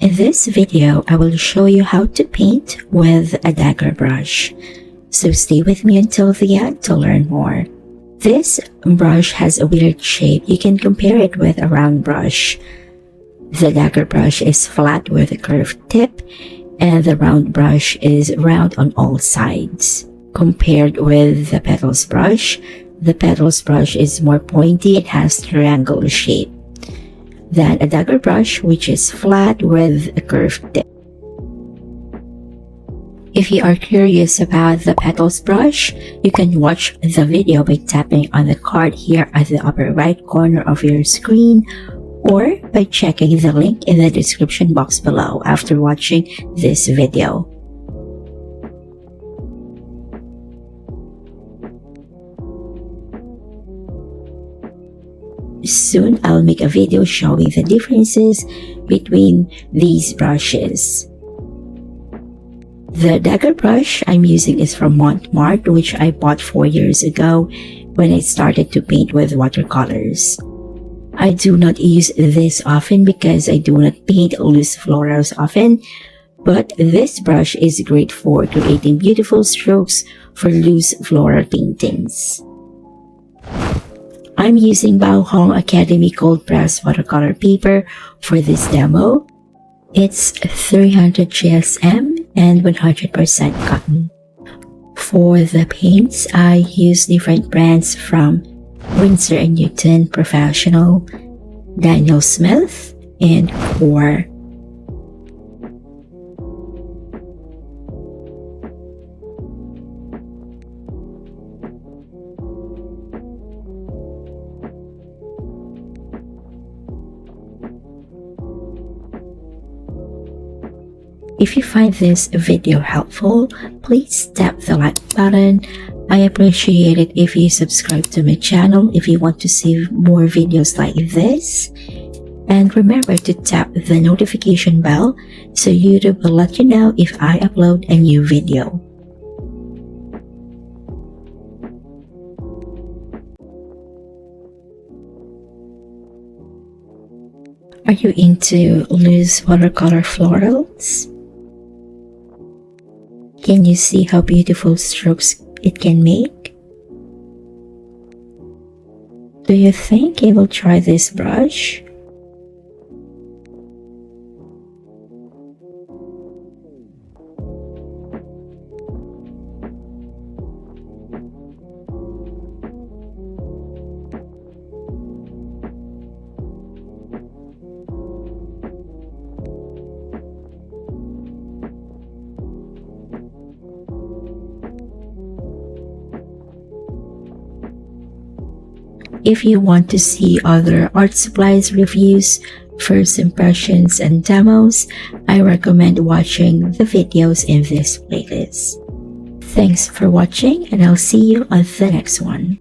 In this video, I will show you how to paint with a dagger brush. So stay with me until the end to learn more. This brush has a weird shape. You can compare it with a round brush. The dagger brush is flat with a curved tip, and the round brush is round on all sides. Compared with the petals brush, the petals brush is more pointy and has triangular shape than a dagger brush, which is flat with a curved tip. If you are curious about the petals brush, you can watch the video by tapping on the card here at the upper right corner of your screen, or by checking the link in the description box below after watching this video. Soon I'll make a video showing the differences between these brushes. The dagger brush I'm using is from Mont Marte, which I bought 4 years ago when I started to paint with watercolors. I do not use this often because I do not paint loose florals often, but this brush is great for creating beautiful strokes for loose floral paintings. I'm using Baohong Academy cold press watercolor paper for this demo. It's 300 GSM and 100% cotton. For the paints, I use different brands from Winsor & Newton Professional, Daniel Smith, and Core. If you find this video helpful, please tap the like button. I appreciate it if you subscribe to my channel if you want to see more videos like this. And remember to tap the notification bell so YouTube will let you know if I upload a new video. Are you into loose watercolor florals? Can you see how beautiful strokes it can make? Do you think you will try this brush? If you want to see other art supplies reviews, first impressions, and demos, I recommend watching the videos in this playlist. Thanks for watching, and I'll see you on the next one.